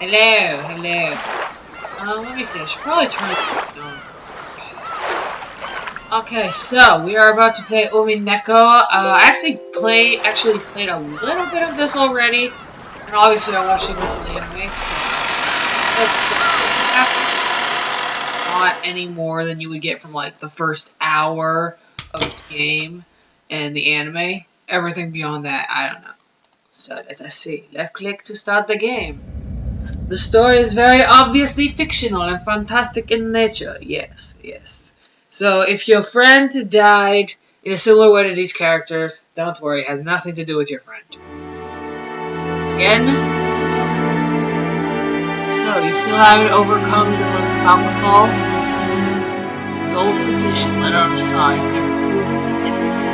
Hello, hello. Let me see. I should probably turn it down. Okay, so we are about to play Umineko. I actually played a little bit of this already, and obviously I watched the original anime. So it's not any more than you would get from like the first hour of the game and the anime. Everything beyond that, I don't know. So let us see. Left click to start the game. The story is very obviously fictional and fantastic in nature. Yes, yes. So if your friend died in a similar way to these characters, don't worry, it has nothing to do with your friend. Again. So you still haven't overcome the alcohol? The old physician let out a sigh as they removed the stethoscope.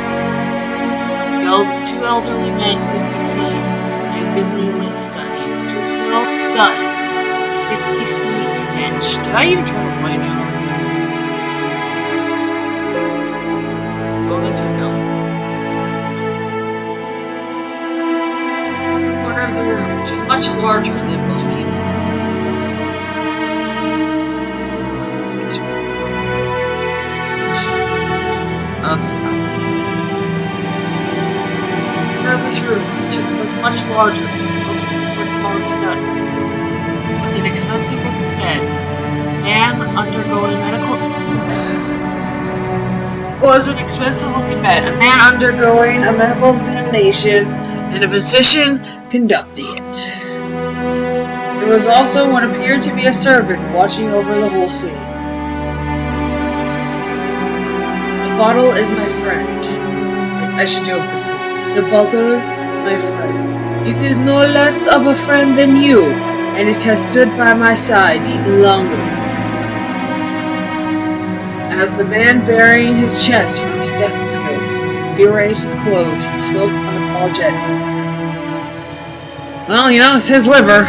Two elderly men could be seen, actively lit studying, to smell dust, a sickly sweet stench. Did I even turn the light on? Go into the corner of the room, which is much larger than most people. Okay. This room, which was much larger than most people would call a study, with an expensive looking bed. Man undergoing medical a medical examination, and a physician conducting it. There was also what appeared to be a servant watching over the whole scene. The bottle is my friend. I should do this. The bottle, my friend. It is no less of a friend than you, and it has stood by my side even longer. As the man burying his chest from the stethoscope rearranged his clothes, he spoke unapologetically. Well, it's his liver.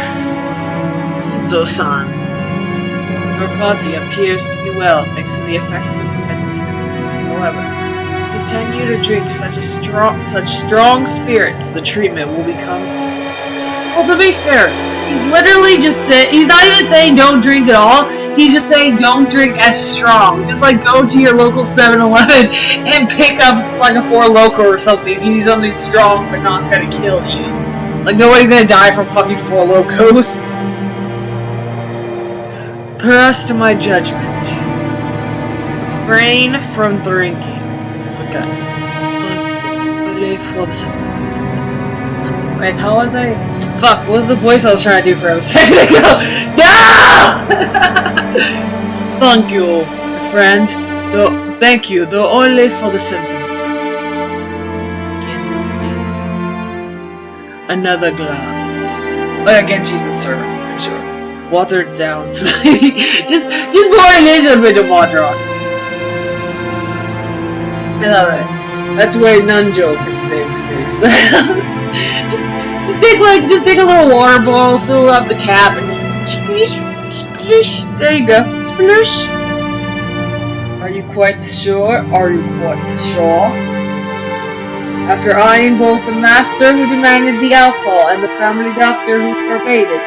Kinzo-san. Your body appears to be well thanks to the effects of the medicine. However, continue to drink such strong spirits, the treatment will become. Well, to be fair, he's literally just saying, he's not even saying don't drink at all, he's just saying don't drink as strong. Just like go to your local 7-Eleven and pick up like a 4 Loko or something. You need something strong but not gonna kill you. Like nobody's gonna die from fucking 4 Locos. Trust my judgment. Refrain from drinking. Okay. Only for the sentiment. Wait, how was I? Fuck, what was the voice I was trying to do for a second ago? No! Thank you, friend. No, thank you, though only for the sentiment. Another glass. Oh, again, she's the servant, I'm sure. Water it down. just pour a little bit of water on it. I love it. That's where Nunjo can save his face. just take a little water bottle, fill up the cap, and just splish, splish. There you go, splish. Are you quite sure? Are you quite sure? After eyeing both the master who demanded the alcohol and the family doctor who forbade it,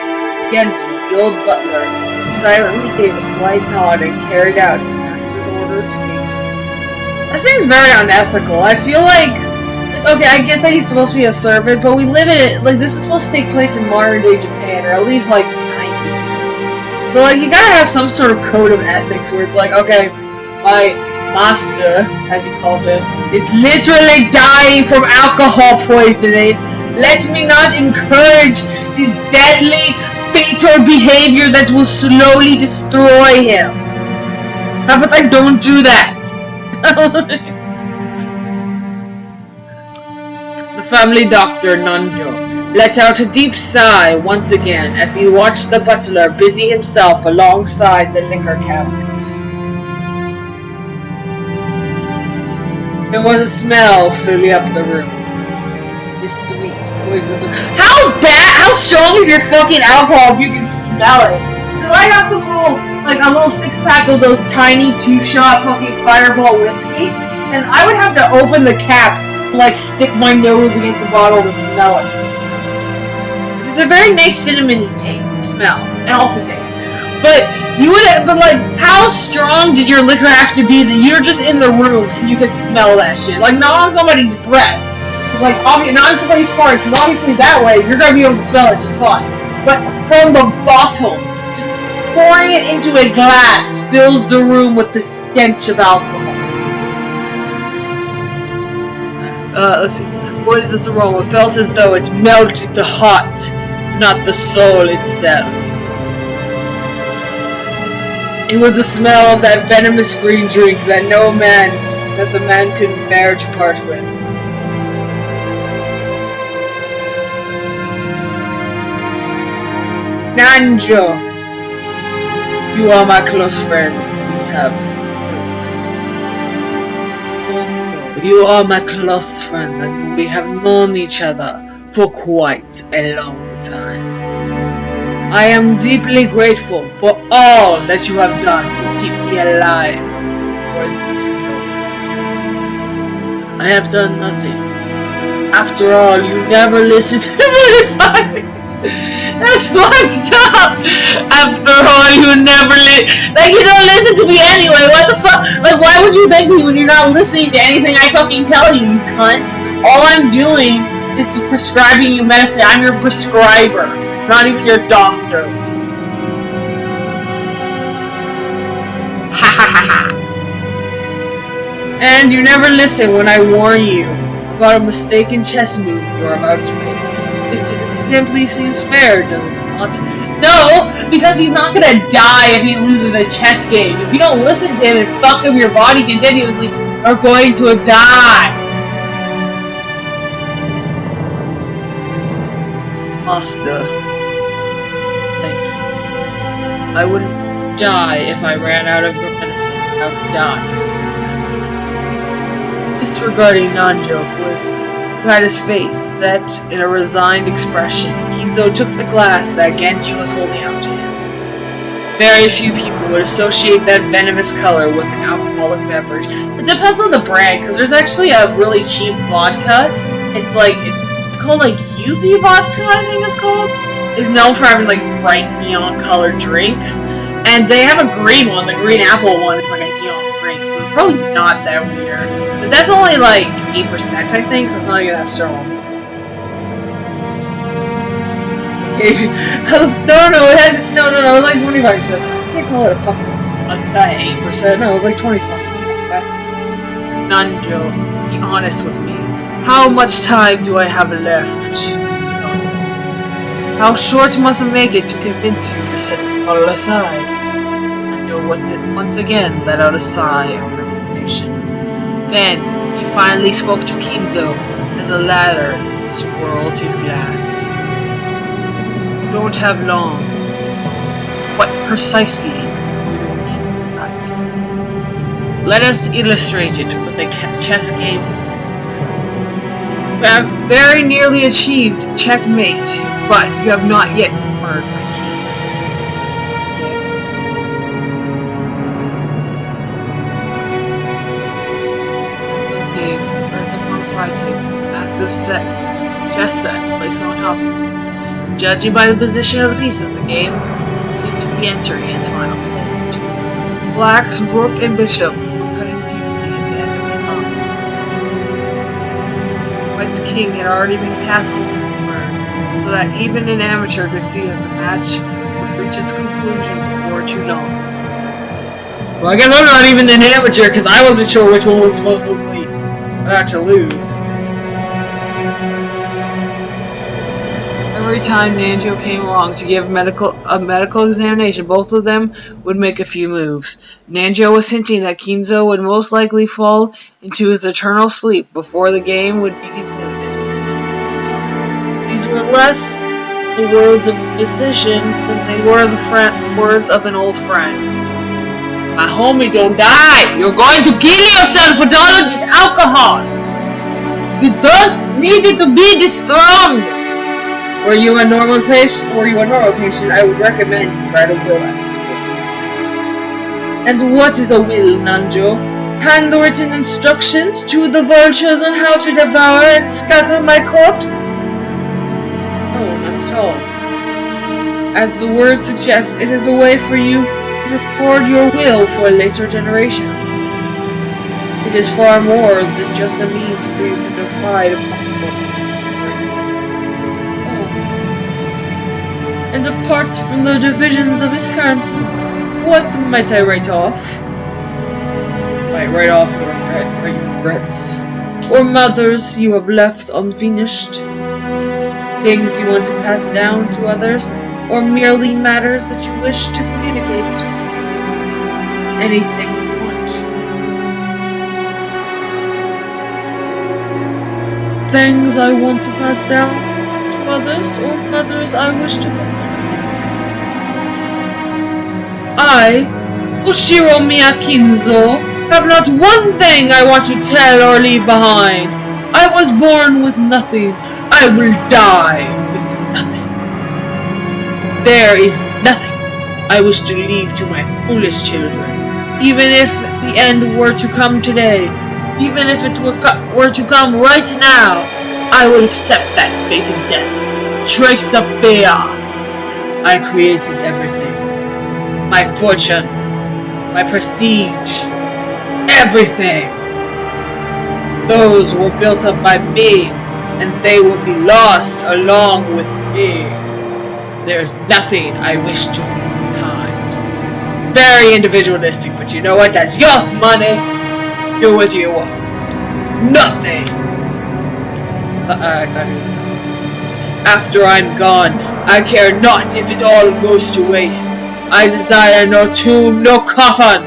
Genji, the old butler, silently gave a slight nod and carried out his master's orders. That seems very unethical. I feel like, okay, I get that he's supposed to be a servant, but we live in it, like, this is supposed to take place in modern day Japan, or at least, like, 90s. So, like, you gotta have some sort of code of ethics where it's like, okay, my master, as he calls him, is literally dying from alcohol poisoning. Let me not encourage the deadly, fatal behavior that will slowly destroy him. How about I don't do that? The family doctor, Nanjo, let out a deep sigh once again as he watched the butler busy himself alongside the liquor cabinet. There was a smell filling up the room. This sweet, poisonous. How strong is your fucking alcohol if you can smell it? Cause I got some little, like a little 6-pack of those tiny 2-shot fucking Fireball whiskey, and I would have to open the cap, like stick my nose against the bottle to smell it. It's a very nice cinnamony smell, and also taste. But like, how strong does your liquor have to be that you're just in the room and you can smell that shit? Like, not on somebody's breath, like, not on somebody's farts, because obviously that way you're gonna be able to smell it just fine. But from the bottle, just pouring it into a glass fills the room with the stench of alcohol. Let's see. What is this aroma? It felt as though it melted the heart, not the soul itself. It was the smell of that venomous green drink that the man couldn't bear to part with. Nanjo, you are my close friend. You are my close friend, and we have known each other for quite a long time. I am deeply grateful for all that you have done to keep me alive for this long. I have done nothing. After all, you never listened to me. That's fucked up. After all, you never you don't listen to me anyway. What the fuck? Like, why would you thank me when you're not listening to anything I fucking tell you, you cunt? All I'm doing is just prescribing you medicine. I'm your prescriber, not even your doctor. Ha ha ha ha. And you never listen when I warn you about a mistaken chess move you're about to make. It simply seems fair, does it not? No, because he's not gonna die if he loses a chess game. If you don't listen to him and fuck up your body continuously, you're going to die. Master, thank you. I wouldn't die if I ran out of your medicine. I would die. Disregarding Nanjo, who had his face set in a resigned expression, Kinzo took the glass that Genji was holding out to him. Very few people would associate that venomous color with an alcoholic beverage. It depends on the brand, because there's actually a really cheap vodka. It's called like UV vodka, I think it's called. It's known for having like bright neon colored drinks. And they have a green one, the green apple one, it's like a neon green. So it's probably not that weird. But that's only like 8%, I think, so it's not even that strong. Okay. No, it was like 25%. I can't call it a fucking vodka 8%. No, it was like 25%. Okay. Nanjo, be honest with me. How much time do I have left? How short must I make it to convince you to set it all aside? Nanjo once again let out a sigh of resignation. Then, he finally spoke to Kinzo as the latter swirls his glass. You don't have long. What precisely do you mean by that? Let us illustrate it with a chess game. You have very nearly achieved checkmate, but you have not yet earned my key. Side table, massive chess set placed on top of it. Judging by the position of the pieces, the game seemed to be entering its final stage. Black's rook and bishop were cutting deeply into enemy lines. White's king had already been castled and burned, so that even an amateur could see that the match would reach its conclusion before too long. Well, I guess I'm not even an amateur because I wasn't sure which one was supposed to win. To lose. Every time Nanjo came along to give a medical examination, both of them would make a few moves. Nanjo was hinting that Kinzo would most likely fall into his eternal sleep before the game would be concluded. These were less the words of decision than they were the words of an old friend. My homie, don't die! You're going to kill yourself with all of this alcohol! You don't need it to be this strong! Were you a normal patient, I would recommend you write a will at this point. And what is a will, Nanjo? Handwritten instructions to the vultures on how to devour and scatter my corpse? Oh, not such at all. As the word suggests, it is a way for you to record your will for later generations. It is far more than just a means for you to divide upon and apart from the divisions of inheritance, what might I write off? Might write off your regrets, or mothers you have left unfinished, things you want to pass down to others, or merely matters that you wish to communicate. Anything you want. Things I want to pass down to others, or matters I wish to communicate. I, Oshiro Miyakinzo, have not one thing I want to tell or leave behind. I was born with nothing. I will die with nothing. There is nothing I wish to leave to my foolish children. Even if the end were to come today, even if it were to come right now, I will accept that fate of death. Trace of fear. I created everything. My fortune, my prestige, everything. Those were built up by me, and they will be lost along with me. There's nothing I wish to leave behind. Very individualistic, but you know what? That's your money. Do what you want. Nothing. After I'm gone, I care not if it all goes to waste. I desire no tomb, no coffin.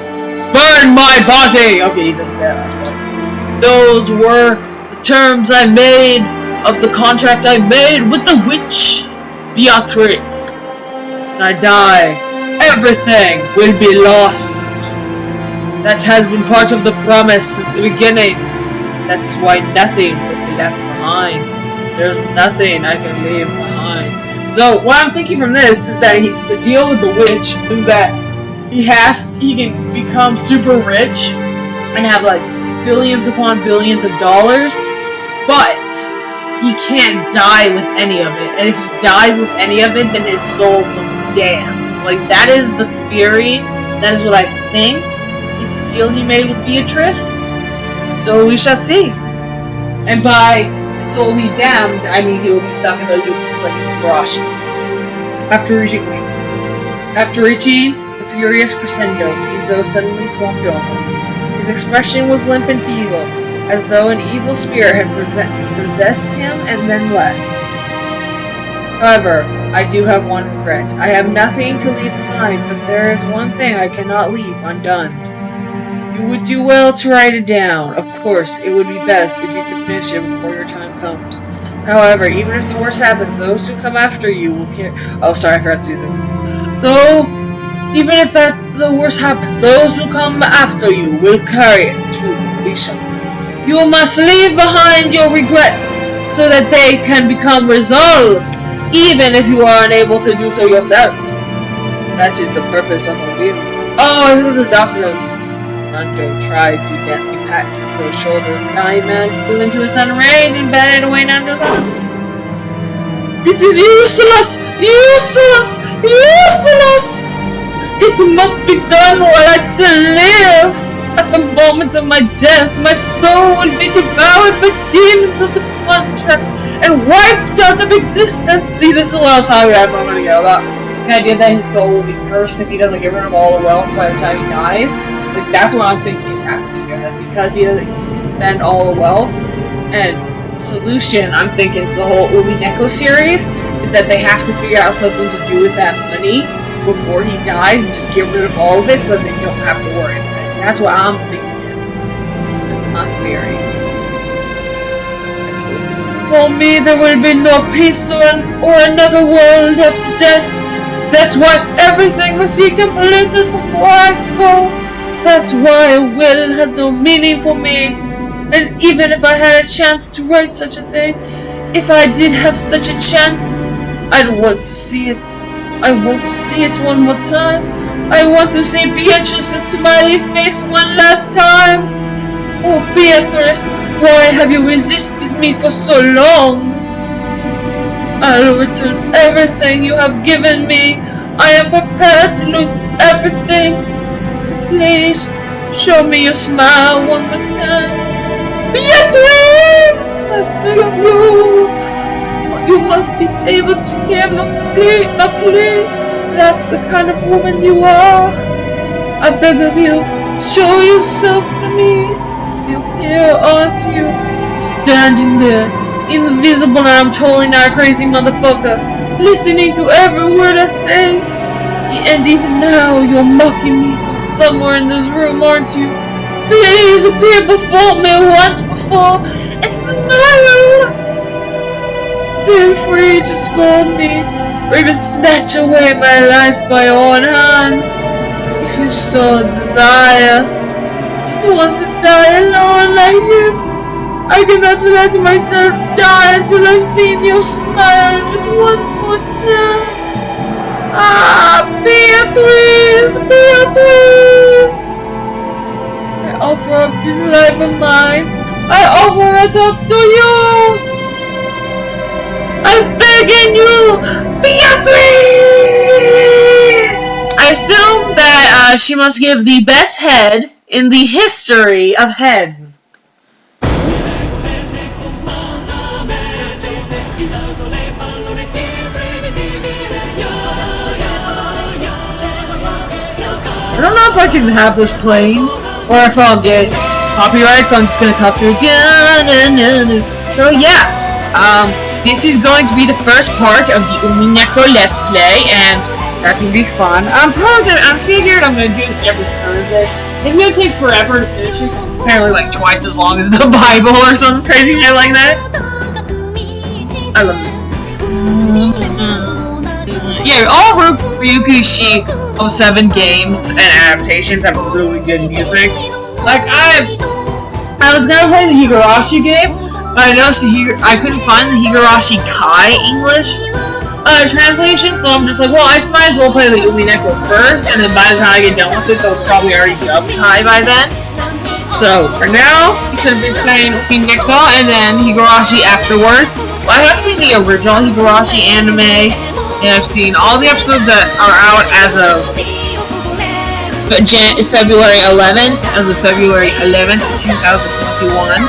Burn my body! Okay, he doesn't say that last part. Those were the terms I made of the contract I made with the witch, Beatrice. When I die, everything will be lost. That has been part of the promise since the beginning. That's why nothing will be left behind. There's nothing I can leave behind. So what I'm thinking from this is that the deal with the witch is that he can become super rich and have like billions upon billions of dollars, but he can't die with any of it. And if he dies with any of it, then his soul will be damned. Like, that is the theory. That is what I think is the deal he made with Beatrice. So we shall see. And by soul be damned, I mean he will be stuck in a loop just like Hiroshi. After reaching the furious crescendo, Ginzo suddenly slumped over. His expression was limp and feeble, as though an evil spirit had possessed him and then left. However, I do have one regret. I have nothing to leave behind, but there is one thing I cannot leave undone. You would do well to write it down. Of course, it would be best if you could finish it before your time comes. However, even if the worst happens, those who come after you will care. Oh, sorry, I forgot to do that. Though, even if the worst happens, those who come after you will carry it to completion. You must leave behind your regrets so that they can become resolved, even if you are unable to do so yourself. That is the purpose of the wheel. Oh, this is the doctor. Nanjo tried to gently pat Nanjo's shoulder. The dying man flew into a sudden rage and batted away Nanjo's arm. It is useless! Useless! Useless! It must be done while I still live! At the moment of my death, my soul will be devoured by demons of the contract and wiped out of existence! See, this is what I was talking about a moment ago, about the idea that his soul will be cursed if he doesn't get rid of all the wealth by the time he dies. Like, that's what I'm thinking is happening here, that because he doesn't spend all the wealth, and solution, I'm thinking the whole Umineko series, is that they have to figure out something to do with that money before he dies and just get rid of all of it so that they don't have to worry about it. That's what I'm thinking. That's my theory. For me, there will be no peace or another world after death. That's why everything must be completed before I go. That's why a will has no meaning for me. And even if I had a chance to write such a thing, if I did have such a chance, I'd want to see it. I want to see it one more time. I want to see Beatrice's smiling face one last time. Oh, Beatrice, why have you resisted me for so long? I'll return everything you have given me. I am prepared to lose everything. So please, show me your smile one more time. Beatrice! I beg of you. You must be able to hear my plea. That's the kind of woman you are. I beg of you, show yourself to me. You appear, aren't you? Standing there, invisible, and I'm totally not a crazy motherfucker, listening to every word I say. And even now, you're mocking me from somewhere in this room, aren't you? Please appear before me once before and smile. Feel free to scold me, or even snatch away my life by your own hands, if you so desire. If you want to die alone like this, I cannot let myself die until I've seen your smile just one more time. Ah, Beatrice, Beatrice! I offer up this life of mine. I offer it up to you. I'm begging you, Beatrice! I assume that she must give the best head in the history of heads. I don't know if I can have this playing, or if I'll get copyright, so I'm just gonna talk through it. So yeah, this is going to be the first part of the Umineko Let's Play, and that's gonna be fun. I figured I'm gonna do this every Thursday. It's gonna take forever to finish it. Apparently like twice as long as the Bible or something crazy shit like that. I love this. Yeah, all Ryukushi 07 games and adaptations have really good music. Like, I was gonna play the Higurashi game, but I noticed I couldn't find the Higurashi Kai English translation, so I'm just like, well, I might as well play the Umineko first, and then by the time I get done with it, they'll probably already dub Kai by then. So, for now, you should be playing Umineko and then Higurashi afterwards. Well, I have seen the original Higurashi anime, and I've seen all the episodes that are out as of February 11th, 2021.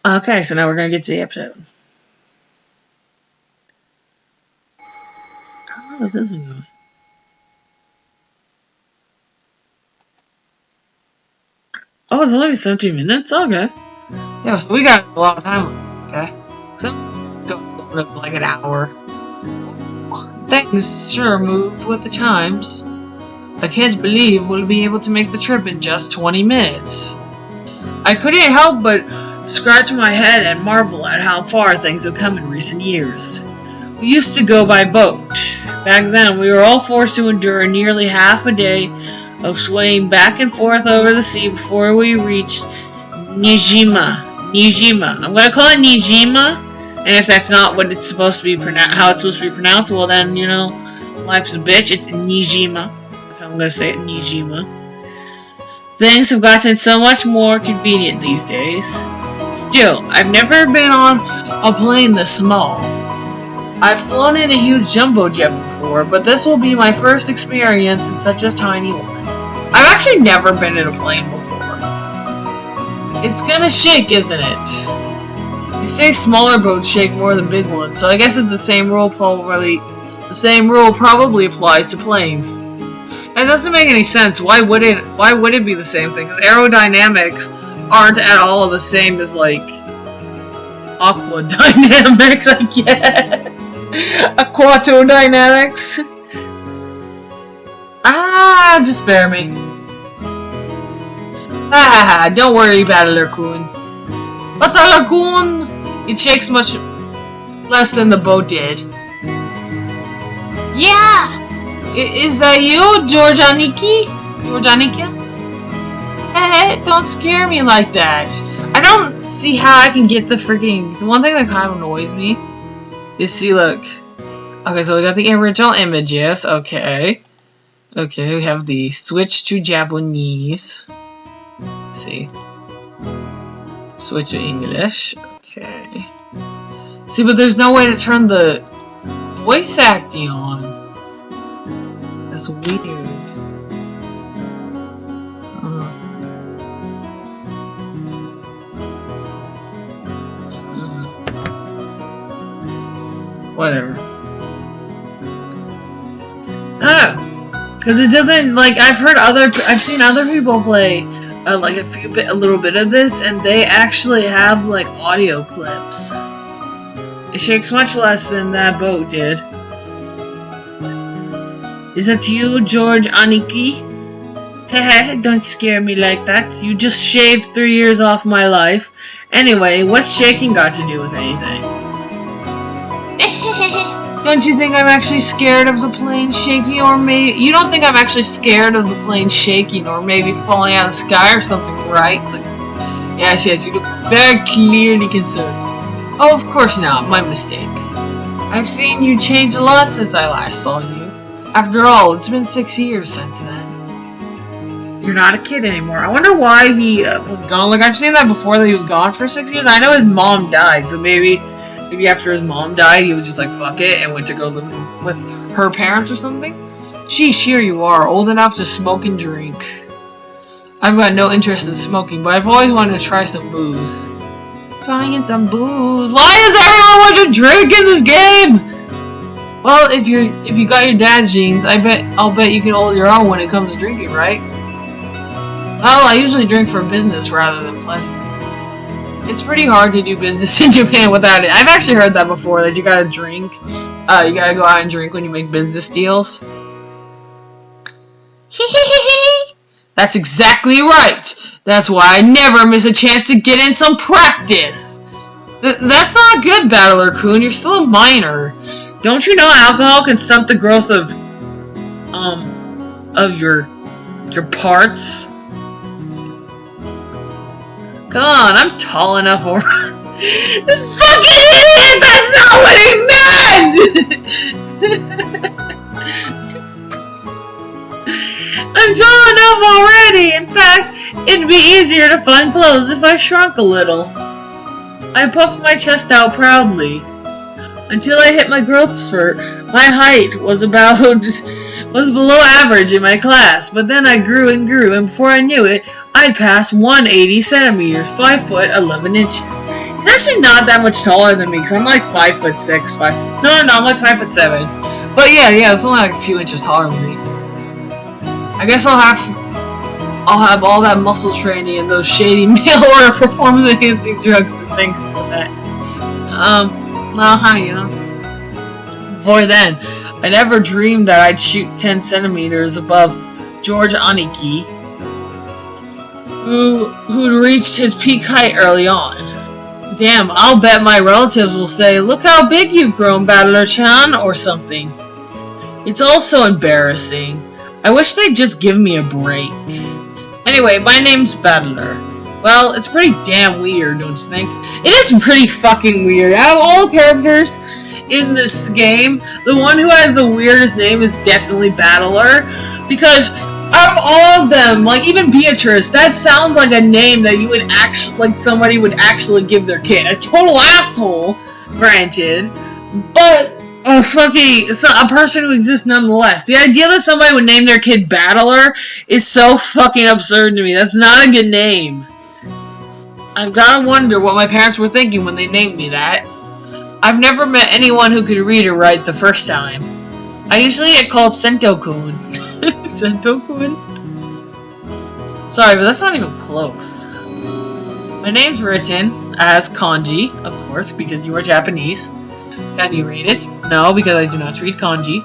Okay, so now we're gonna get to the episode. I don't know what this one goes. Oh, it's only 17 minutes? Okay. Yeah, so we got a lot of time. Okay. So, don't look like an hour. Things sure move with the times. I can't believe we'll be able to make the trip in just 20 minutes. I couldn't help but scratch my head and marvel at how far things have come in recent years. We used to go by boat. Back then, we were all forced to endure nearly half a day of swaying back and forth over the sea before we reached Nijima. I'm gonna call it Nijima, and if that's not what it's supposed to be how it's supposed to be pronounced, well then, you know, life's a bitch. It's Nijima. So I'm gonna say it Nijima. Things have gotten so much more convenient these days. Still, I've never been on a plane this small. I've flown in a huge jumbo jet before, but this will be my first experience in such a tiny one. I've actually never been in a plane before. It's gonna shake, isn't it? They say smaller boats shake more than big ones, so I guess it's the same rule probably applies to planes. That doesn't make any sense. Why would it be the same thing? Because aerodynamics aren't at all the same as like aqua dynamics, I guess. Aquatodynamics. Just spare me. Don't worry about it, Lagoon. But the Lagoon, it shakes much less than the boat did. Yeah! Is that you, Georgianiki? Hey, don't scare me like that. I don't see how I can get the freaking... One thing that kind of annoys me is, see, look. Okay, so we got the original images. Okay. Okay, we have the switch to Japanese. Let's see. Switch to English. Okay. See, but there's no way to turn the voice acting on. That's weird. Whatever. I don't know, cause it doesn't like I've seen other people play like a little bit of this, and they actually have like audio clips. It shakes much less than that boat did. Is that you, George Aniki? Hehe, don't scare me like that. You just shaved 3 years off my life. Anyway, what's shaking got to do with anything? Don't you think I'm actually scared of the plane shaking, or maybe you don't think I'm actually scared of the plane shaking, or maybe falling out of the sky or something, right? Like, yes, you look very clearly concerned. Oh, of course not. My mistake. I've seen you change a lot since I last saw you. After all, it's been 6 years since then. You're not a kid anymore. I wonder why he was gone. Like, I've seen that before, that he was gone for 6 years. I know his mom died, so maybe after his mom died, he was just like, fuck it, and went to go live with her parents or something. Sheesh, here you are, old enough to smoke and drink. I've got no interest in smoking, but I've always wanted to try some booze. Trying some booze. Why does everyone want to drink in this game? Well, if you got your dad's genes, I'll bet you can hold your own when it comes to drinking, right? Well, I usually drink for business rather than pleasure. It's pretty hard to do business in Japan without it. I've actually heard that before, that you gotta drink. You gotta go out and drink when you make business deals. That's exactly right. That's why I never miss a chance to get in some practice. That's not good, Battler-kun. You're still a minor. Don't you know alcohol can stunt the growth of your parts? Come on, I'm tall enough already. This fucking idiot! That's not what he meant! I'm tall enough already. In fact, it'd be easier to find clothes if I shrunk a little. I puffed my chest out proudly. Until I hit my growth spurt, my height was below average in my class, but then I grew and grew, and before I knew it, I'd passed 180 centimeters, 5 foot 11 inches. It's actually not that much taller than me, because I'm like 5'6", No, I'm like 5'7". But yeah, it's only like a few inches taller than me. I guess I'll have all that muscle training and those shady mail-order performance-enhancing drugs to thank for that. Well, honey, you know. Before then, I never dreamed that I'd shoot 10 centimeters above George Aniki, who'd reached his peak height early on. Damn, I'll bet my relatives will say, "Look how big you've grown, Battler-chan," or something. It's all so embarrassing. I wish they'd just give me a break. Anyway, my name's Battler. Well, it's pretty damn weird, don't you think? It is pretty fucking weird. Out of all characters in this game, the one who has the weirdest name is definitely Battler, because out of all of them, like even Beatrice, that sounds like a name that you would actually, like somebody would actually give their kid. A total asshole, granted, but a person who exists nonetheless. The idea that somebody would name their kid Battler is so fucking absurd to me. That's not a good name. I've gotta wonder what my parents were thinking when they named me that. I've never met anyone who could read or write the first time. I usually get called Sento-kun. Sento-kun? Sorry, but that's not even close. My name's written as kanji, of course, because you are Japanese. Can you read it? No, because I do not read kanji.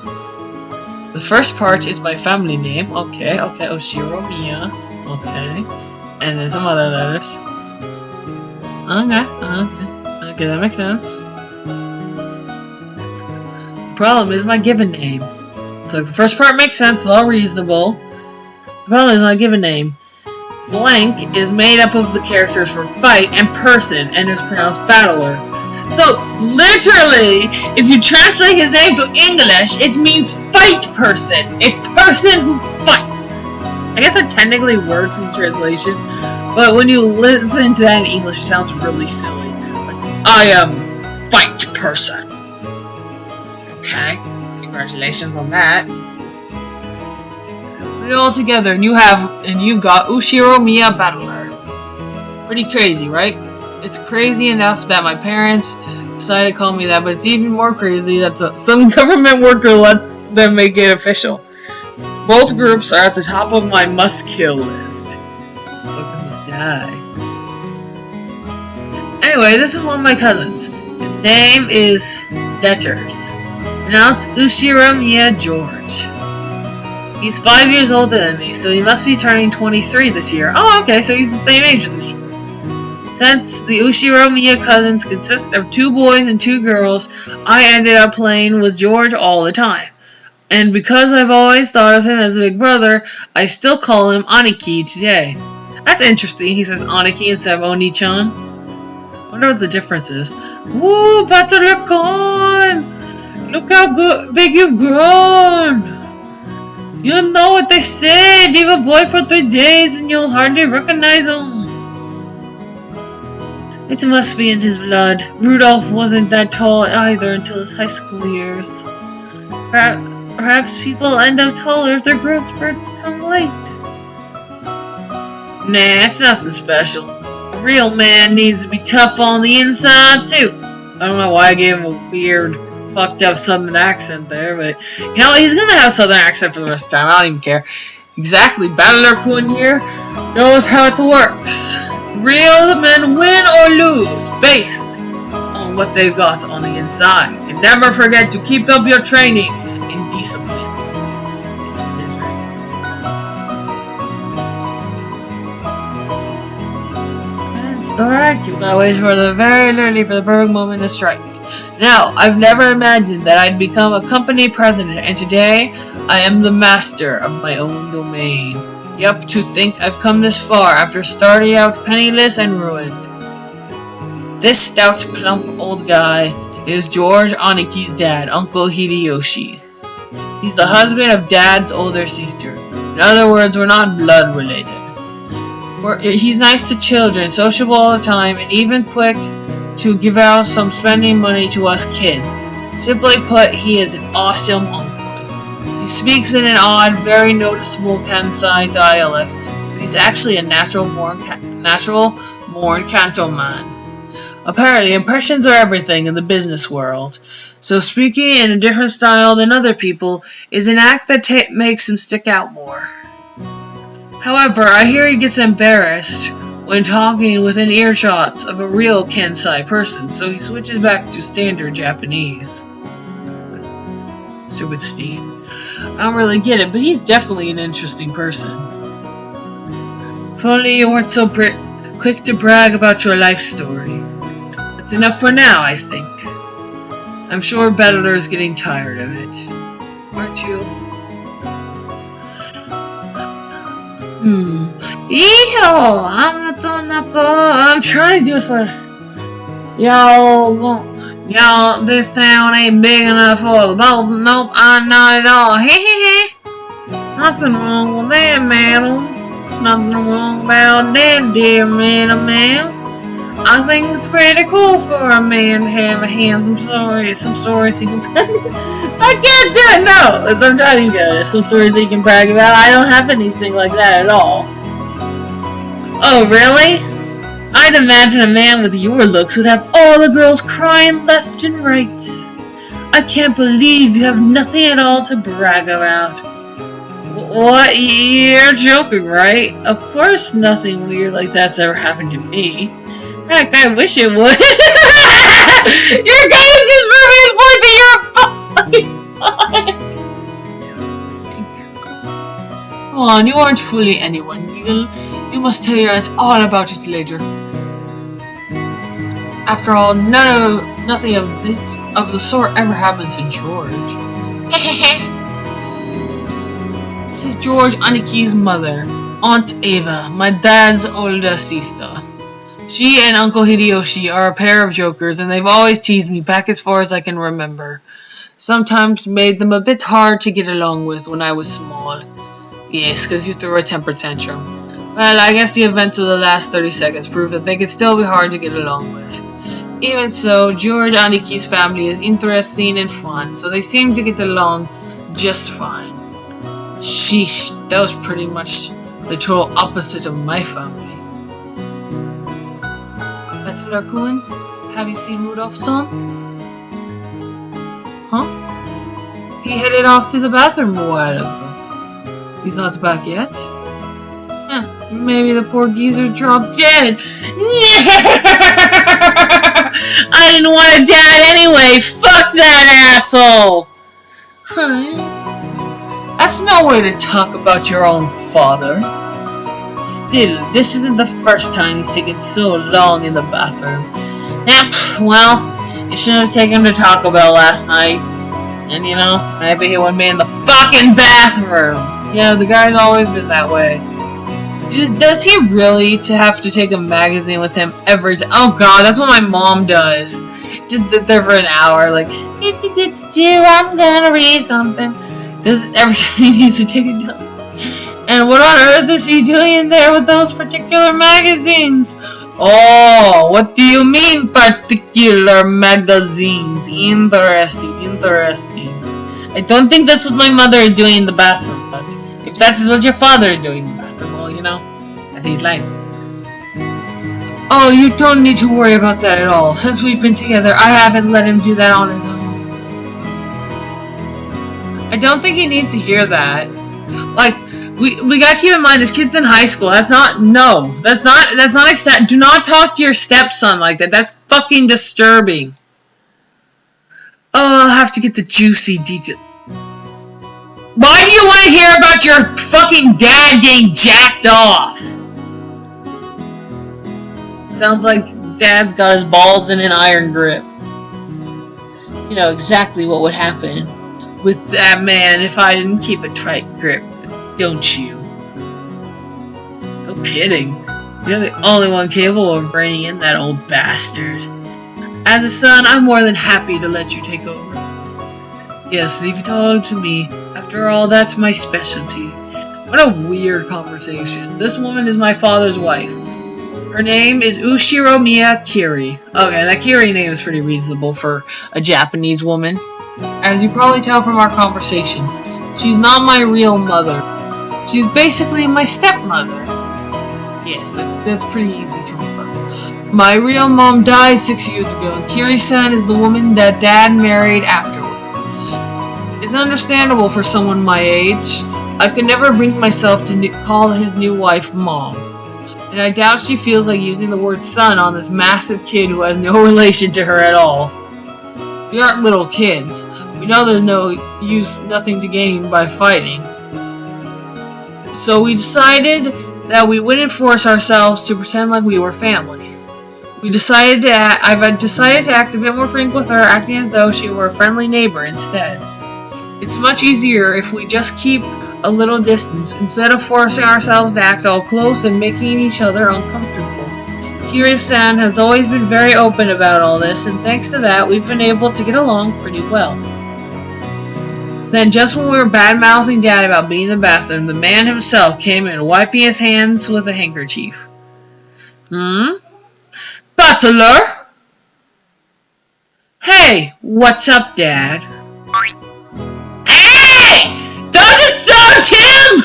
The first part is my family name. Okay, Oshiro Miya. Okay. And then some other letters. Okay, that makes sense. The problem is my given name. So the first part makes sense, it's all reasonable. The problem is my given name. Blank is made up of the characters for fight and person, and is pronounced Battler. So, literally, if you translate his name to English, it means fight person. A person who fights. I guess that technically works as a translation, But when you listen to that in English, it sounds really silly. Like, I am fight person. Okay, congratulations on that. Put it all together, and you got Ushiro Miya Battler. Pretty crazy, right? It's crazy enough that my parents decided to call me that, but it's even more crazy that some government worker let them make it official. Both groups are at the top of my must-kill list. Focus must die. Anyway, this is one of my cousins. His name is Detters. Pronounced Ushiro Miya George. He's 5 years older than me, so he must be turning 23 this year. Oh, okay, so he's the same age as me. Since the Ushiro Miya cousins consist of 2 boys and 2 girls, I ended up playing with George all the time. And because I've always thought of him as a big brother, I still call him Aniki today. That's interesting, he says Aniki instead of Oni-chan. Wonder what the difference is. Woo, Battlecon! Look how big you've grown! You know what they say, leave a boy for 3 days and you'll hardly recognize him. It must be in his blood. Rudolph wasn't that tall either until his high school years. Perhaps people end up taller if their growth spurts come late. Nah, it's nothing special. A real man needs to be tough on the inside, too. I don't know why I gave him a weird, fucked up southern accent there, but you know what? He's gonna have a southern accent for the rest of the time. I don't even care. Exactly. Battler-kun here knows how it works. Real men win or lose based on what they've got on the inside. And never forget to keep up your training and discipline. Discipline is very important. It's alright, keep my ways for the very early for the perfect moment to strike. Now, I've never imagined that I'd become a company president, and today I am the master of my own domain. Yup, to think I've come this far after starting out penniless and ruined. This stout, plump old guy is George Aniki's dad, Uncle Hideyoshi. He's the husband of Dad's older sister. In other words, we're not blood related. He's nice to children, sociable all the time, and even quick to give out some spending money to us kids. Simply put, he is an awesome uncle. He speaks in an odd, very noticeable Kansai dialect, but he's actually a natural-born Kanto man. Apparently, impressions are everything in the business world, so speaking in a different style than other people is an act that makes him stick out more. However, I hear he gets embarrassed when talking within earshots of a real Kansai person, so he switches back to standard Japanese. Stupid Steve. I don't really get it, but he's definitely an interesting person. If only you weren't so quick to brag about your life story. That's enough for now, I think. I'm sure Battler's getting tired of it. Aren't you? Yeehaw! I'm trying to do a sort of... Y'all, this town ain't big enough for the boat. Nope, not at all. Hey. Nothing wrong with that, madam. Nothing wrong about that, dear madam. I think it's pretty cool for a man to have a handsome story. Some stories he can brag about. I can't do it, no! I'm trying to get it. Some stories he can brag about. I don't have anything like that at all. Oh, really? I'd imagine a man with your looks would have all the girls crying left and right. I can't believe you have nothing at all to brag about. What? You're joking, right? Of course nothing weird like that's ever happened to me. Heck, I wish it would. You're going to this movie is fucking Come on, you aren't fooling anyone, Neil. You must tell your aunt all about it later. After all, nothing of the sort ever happens in George. This is George Aniki's mother, Aunt Ava, my dad's older sister. She and Uncle Hideyoshi are a pair of jokers, and they've always teased me back as far as I can remember. Sometimes made them a bit hard to get along with when I was small. Yes, 'cause you threw a temper tantrum. Well, I guess the events of the last 30 seconds prove that they could still be hard to get along with. Even so, George Aniki's family is interesting and fun, so they seem to get along just fine. Sheesh, that was pretty much the total opposite of my family. Bachelor-kun, have you seen Rudolph-san? Huh? He headed off to the bathroom a while ago. He's not back yet? Maybe the poor geezer dropped dead. I didn't want to die anyway. Fuck that asshole. That's no way to talk about your own father. Still, this isn't the first time he's taken so long in the bathroom. Yep, well, you shouldn't have taken him to Taco Bell last night. And you know, maybe he wouldn't be in the fucking bathroom. Yeah, the guy's always been that way. Does he really have to take a magazine with him every time? Oh god, that's what my mom does. Just sit there for an hour, like, I'm gonna read something. Does every time he needs to take it down? And what on earth is he doing in there with those particular magazines? Oh, what do you mean, particular magazines? Interesting, interesting. I don't think that's what my mother is doing in the bathroom, but if that is what your father is doing in the bathroom, well, you know, I think life. Oh, you don't need to worry about that at all. Since we've been together, I haven't let him do that on his own. I don't think he needs to hear that. Like, we gotta keep in mind, this kid's in high school. That's not do not talk to your stepson like that. That's fucking disturbing. Oh, I'll have to get the juicy details. Why do you want to hear about your fucking dad getting jacked off? Sounds like dad's got his balls in an iron grip. You know exactly what would happen with that man if I didn't keep a tight grip, don't you? No kidding. You're the only one capable of reining in that old bastard. As a son, I'm more than happy to let you take over. Yes, leave it all to me. After all, that's my specialty. What a weird conversation. This woman is my father's wife. Her name is Ushiromiya Kiri. Okay, that Kiri name is pretty reasonable for a Japanese woman. As you probably tell from our conversation, she's not my real mother. She's basically my stepmother. Yes, that's pretty easy to remember. My real mom died 6 years ago, and Kiri-san is the woman that Dad married afterwards. It's understandable for someone my age. I could never bring myself to call his new wife Mom. And I doubt she feels like using the word son on this massive kid who has no relation to her at all. We aren't little kids. We know there's no use, nothing to gain by fighting. So we decided that we wouldn't force ourselves to pretend like we were family. I've decided to act a bit more frank with her, acting as though she were a friendly neighbor instead. It's much easier if we just keep a little distance, instead of forcing ourselves to act all close and making each other uncomfortable. Kiri-san has always been very open about all this, and thanks to that, we've been able to get along pretty well. Then, just when we were bad-mouthing Dad about being in the bathroom, the man himself came in, wiping his hands with a handkerchief. Butler? Hey, what's up, Dad? Hey! Don't insult him!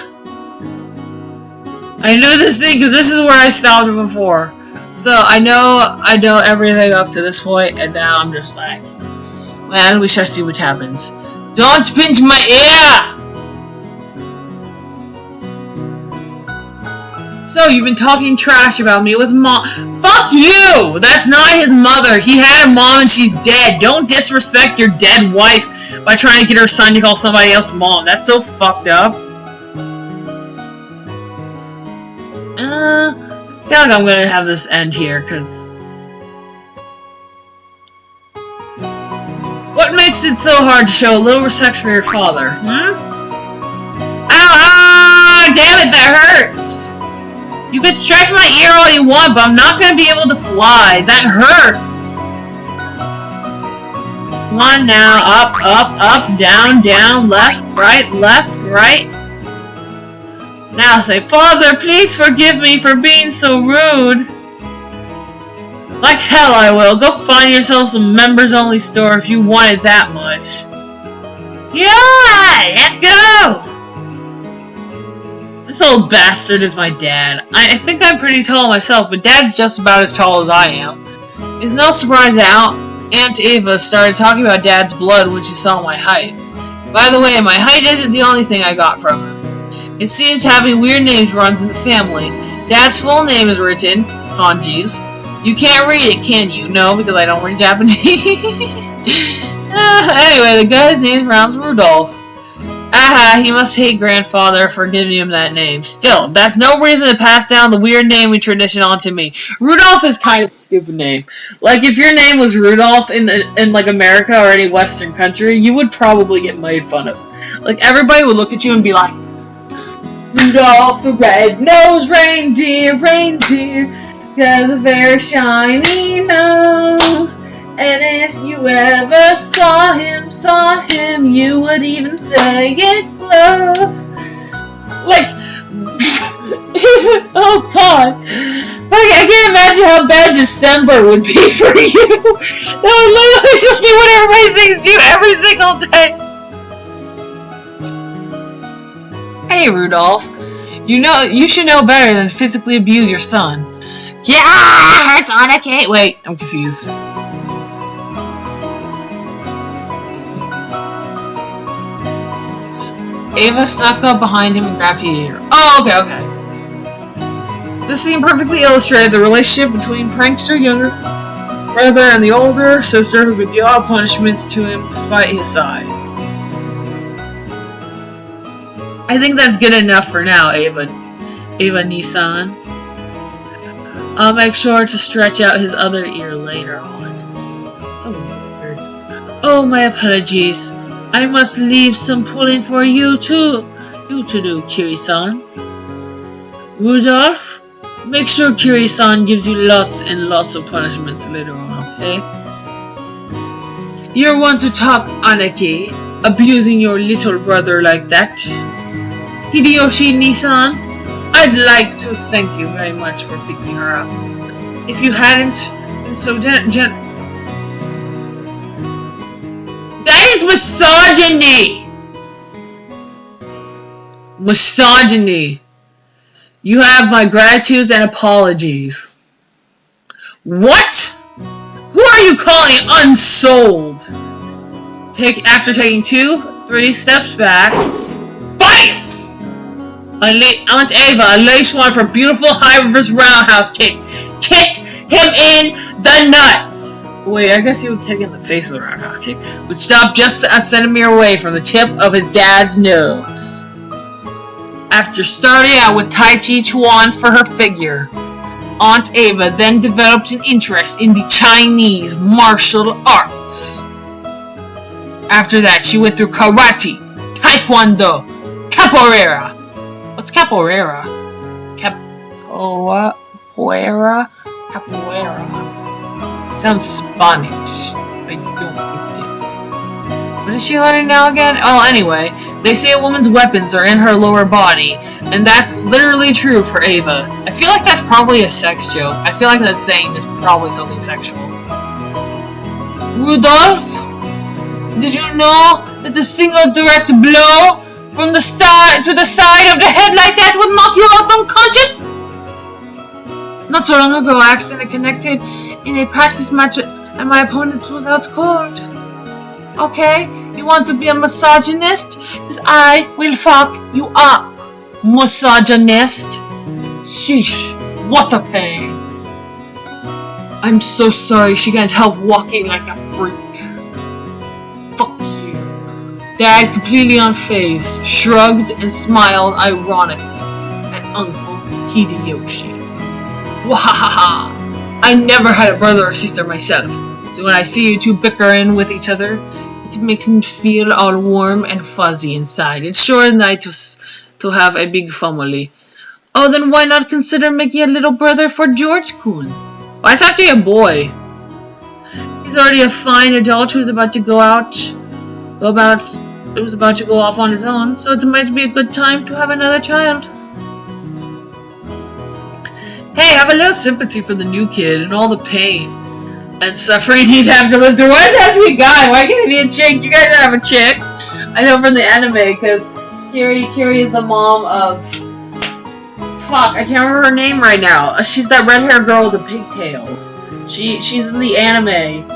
I knew this thing because this is where I stopped it before. So I know everything up to this point, and now I'm just like, well, we shall see what happens. Don't pinch my ear! So, you've been talking trash about me with Mom. Fuck you! That's not his mother. He had a mom and she's dead. Don't disrespect your dead wife by trying to get her son to call somebody else Mom. That's so fucked up. I feel like I'm gonna have this end here, cause... What makes it so hard to show a little respect for your father, Ow! Damn it, that hurts! You can stretch my ear all you want, but I'm not gonna be able to fly. That hurts! Come on now, up, up, up, down, down, left, right, Now say, Father, please forgive me for being so rude. Like hell I will. Go find yourself some members-only store if you want it that much. Yeah, let go! This old bastard is my dad. I think I'm pretty tall myself, but Dad's just about as tall as I am. It's no surprise that Aunt Ava started talking about Dad's blood when she saw my height. By the way, my height isn't the only thing I got from him. It seems having weird names runs in the family. Dad's full name is written, kanjis. You can't read it, can you? No, because I don't read Japanese. Anyway, the guy's name is Rudolph. Aha, he must hate grandfather for giving him that name. Still, that's no reason to pass down the weird naming tradition onto me. Rudolph is kind of a stupid name. Like, if your name was Rudolph in like, America or any Western country, you would probably get made fun of. Like, everybody would look at you and be like, Rudolph the red-nosed reindeer, has a very shiny nose. And if you ever saw him, you would even say it glows. Like, oh god. Like, I can't imagine how bad December would be for you. That would literally just be what everybody sings to you every single day. Hey, Rudolph. You should know better than to physically abuse your son. Yeah, it's on a cake. Wait, I'm confused. Ava snuck up behind him and grabbed his ear. Oh, okay. This scene perfectly illustrated the relationship between prankster younger brother and the older sister who could deal out punishments to him despite his size. I think that's good enough for now, Ava Nissan. I'll make sure to stretch out his other ear later on. So weird. Oh, my apologies. I must leave some pulling for you to do, Kiri-san. Rudolph, make sure Kiri-san gives you lots and lots of punishments later on, okay? You're one to talk, Anaki, abusing your little brother like that. Hideyoshi Nissan, I'd like to thank you very much for picking her up. If you hadn't been so That is misogyny! Misogyny. You have my gratitude and apologies. What? Who are you calling unsold? After taking 2-3 steps back. Fight! Aunt Ava, unleash one for beautiful high reverse roundhouse kick. Kicked him in the nuts! Wait, I guess he would kick in the face of the roundhouse kick, which stopped just a centimeter away from the tip of his dad's nose. After starting out with Tai Chi Chuan for her figure, Aunt Ava then developed an interest in the Chinese martial arts. After that, she went through karate, taekwondo, capoeira. What's capoeira? Capoeira? Sounds Spanish. I don't get it. What is she learning now again? Oh, anyway, they say a woman's weapons are in her lower body, and that's literally true for Ava. I feel like that's probably a sex joke. I feel like that saying is probably something sexual. Rudolph, did you know that a single direct blow from the side to the side of the head like that would knock you out unconscious? Not so long ago, I accidentally connected in a practice match and my opponent was out cold. Okay, you want to be a misogynist? Because I will fuck you up. Misogynist? Sheesh, what a pain. I'm so sorry she can't help walking like a freak. Fuck you. Dad, completely unfazed, shrugged and smiled ironically at Uncle Hideyoshi. Wahahaha! I never had a brother or sister myself, so when I see you two bickering with each other, it makes me feel all warm and fuzzy inside. It's sure nice to have a big family. Oh, then why not consider making a little brother for George-kun? Why it's actually a boy. He's already a fine adult who's about to go off on his own, so it might be a good time to have another child. Hey, have a little sympathy for the new kid and all the pain and suffering he'd have to live through. Why does it have to be a guy? Why can't it be a chick? You guys have a chick. I know from the anime, because Kiri is the mom of... Fuck, I can't remember her name right now. She's that red-haired girl with the pigtails. She's in the anime.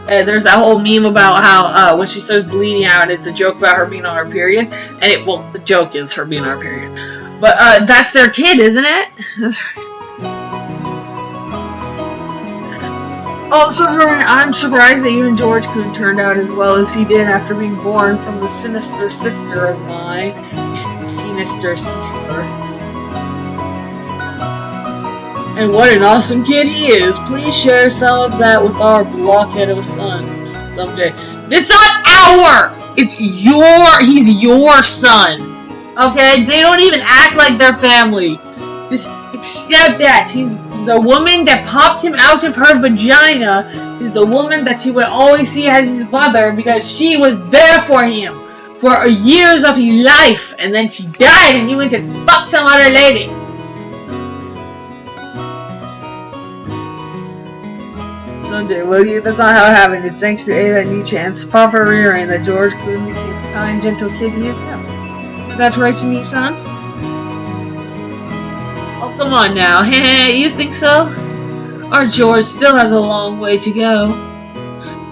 There's that whole meme about how when she starts bleeding out, it's a joke about her being on her period. And the joke is her being on her period. But that's their kid, isn't it? Also, I'm surprised that even George Coon turned out as well as he did after being born from the sinister sister of mine. Sinister sister. And what an awesome kid he is. Please share some of that with our blockhead of a son someday. It's not our! He's your son. Okay? They don't even act like their family. Just accept that. He's the woman that popped him out of her vagina is the woman that he would always see as his mother because she was there for him for years of his life, and then she died and he went to fuck some other lady. Someday, well, that's not how it happened. It's thanks to Ava and Nietzsche and proper rearing that George Clooney became the kind, gentle kid he is now. So that's right to me, son? Oh, come on now. You think so? Our George still has a long way to go.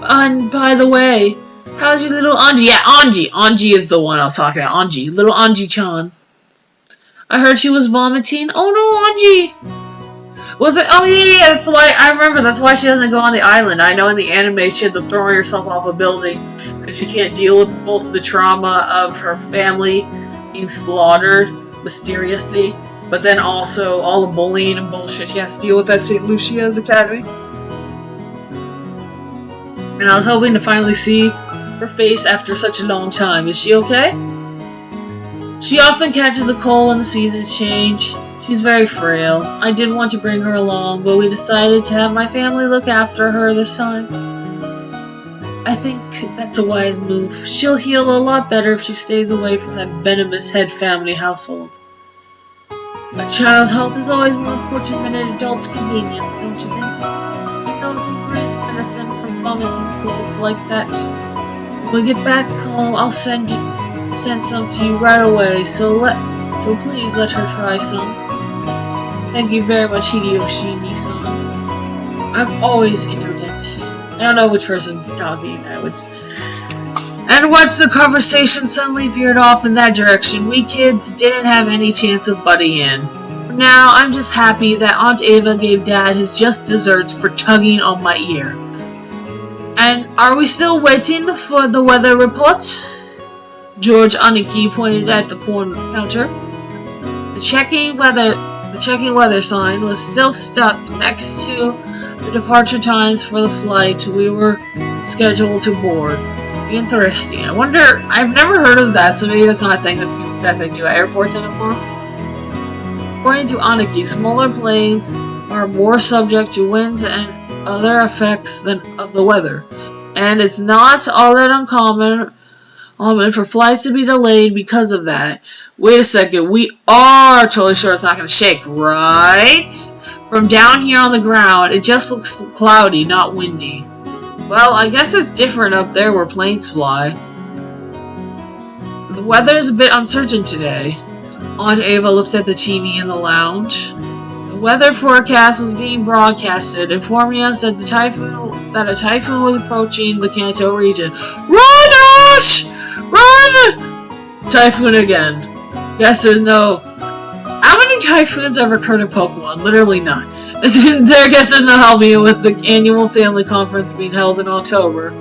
And by the way, how's your little Anji? Yeah, Anji. Anji is the one I was talking about. Anji. Little Anji-chan. I heard she was vomiting. Oh no, Anji! Was it? Oh yeah, that's why, I remember, that's why she doesn't go on the island. I know in the anime she ends up throwing herself off a building because she can't deal with both the trauma of her family being slaughtered mysteriously, but then also all the bullying and bullshit she has to deal with at St. Lucia's Academy. And I was hoping to finally see her face after such a long time. Is she okay? She often catches a cold when the seasons change. She's very frail. I did want to bring her along, but we decided to have my family look after her this time. I think that's a wise move. She'll heal a lot better if she stays away from that venomous head family household. A child's health is always more important than an adult's convenience, don't you think? I know some great medicine for vomiting pills like that. When we get back home, I'll send some to you right away, so please let her try some. Thank you very much, Hideyoshi Nissan. I'm always in your debt. I don't know which person's talking. And once the conversation suddenly veered off in that direction, we kids didn't have any chance of butting in. For now, I'm just happy that Aunt Ava gave Dad his just desserts for tugging on my ear. And are we still waiting for the weather report? George Aniki pointed at the corner counter. The checking weather sign was still stuck next to the departure times for the flight we were scheduled to board. Interesting. I wonder, I've never heard of that, so maybe that's not a thing that they do at airports anymore. According to Aniki, smaller planes are more subject to winds and other effects of the weather, and it's not all that uncommon for flights to be delayed because of that. Wait a second, we are totally sure it's not going to shake, right? From down here on the ground, it just looks cloudy, not windy. Well, I guess it's different up there where planes fly. The weather is a bit uncertain today. Aunt Ava looked at the TV in the lounge. The weather forecast was being broadcasted, informing us that a typhoon was approaching the Kanto region. Run, Ash! Run! Typhoon again. Guess there's no... How many typhoons ever occurred in Pokemon? Literally none. I guess there's no helping with the annual family conference being held in October.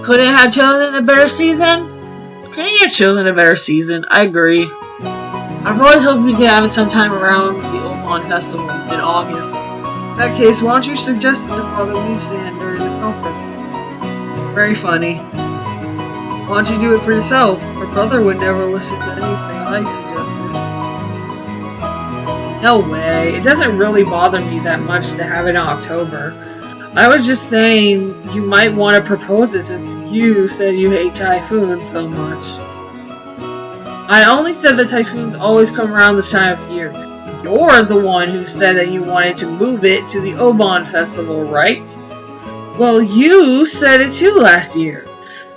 Couldn't have chosen a better season? Couldn't you have chosen a better season? I agree. I've always hoped we could have it sometime around the Oman Festival in August. In that case, why don't you suggest it to Father Lucian during the conference? Very funny. Why don't you do it for yourself? Her brother would never listen to anything I suggested. No way. It doesn't really bother me that much to have it in October. I was just saying you might want to propose it since you said you hate typhoons so much. I only said that typhoons always come around this time of year. You're the one who said that you wanted to move it to the Oban Festival, right? Well, you said it too last year.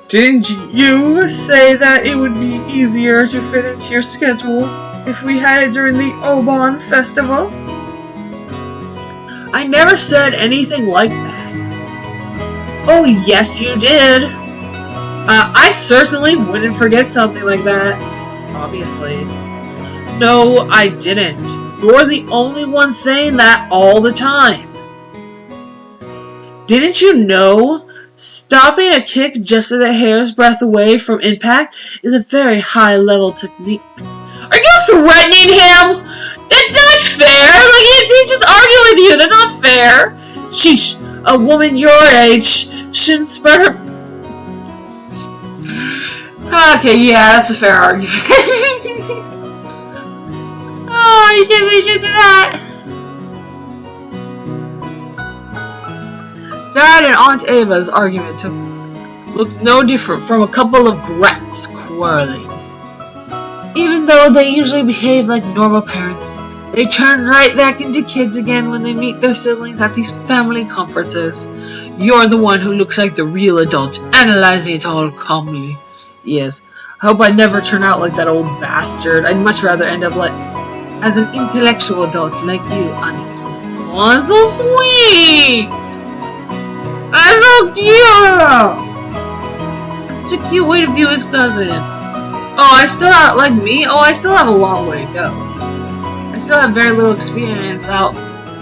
Didn't you say that it would be easier to fit into your schedule if we had it during the Oban Festival? I never said anything like that. Oh, yes, you did. I certainly wouldn't forget something like that. Obviously. No, I didn't. You're the only one saying that all the time. Didn't you know? Stopping a kick just a hair's breadth away from impact is a very high-level technique. Are you threatening him? That's not fair! Like, he's just arguing with you. That's not fair. Sheesh, a woman your age shouldn't spread her... Okay, yeah, that's a fair argument. Oh, you can't say shit to that. Dad and Aunt Ava's argument looked no different from a couple of brats quarreling. Even though they usually behave like normal parents, they turn right back into kids again when they meet their siblings at these family conferences. You're the one who looks like the real adult, analyzing it all calmly. Yes, I hope I never turn out like that old bastard. I'd much rather end up like as an intellectual adult like you, Aniki. Oh, that's so sweet! That's so cute! That's such a cute way to view his cousin. Oh, I still have, like me? Oh, I still have a long way to go. I still have very little experience out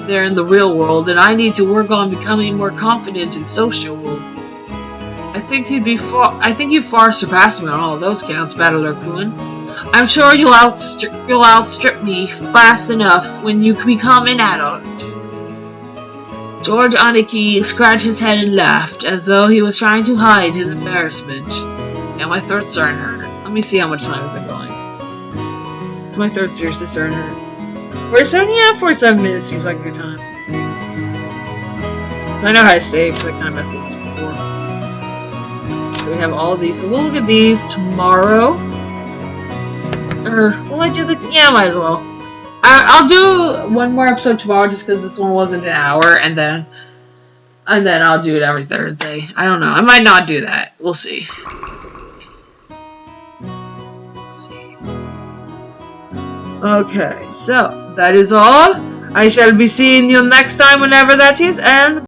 there in the real world, and I need to work on becoming more confident and sociable. I think you far surpass me on all those counts, Battler Kun. I'm sure you'll outstrip me fast enough when you become an adult. George Aniki scratched his head and laughed, as though he was trying to hide his embarrassment. And my throat's starting to hurt. Let me see how much time is it going. It's my throat seriously starting to hurt. 47? Yeah, 47 minutes seems like a good time. So I know how to save, because I kind of messed with this before. So we have all of these. So we'll look at these tomorrow. Or, will I do the... Yeah, might as well. I'll do one more episode tomorrow just because this one wasn't an hour, and then I'll do it every Thursday. I don't know. I might not do that. We'll see. Okay, so that is all. I shall be seeing you next time whenever that is, and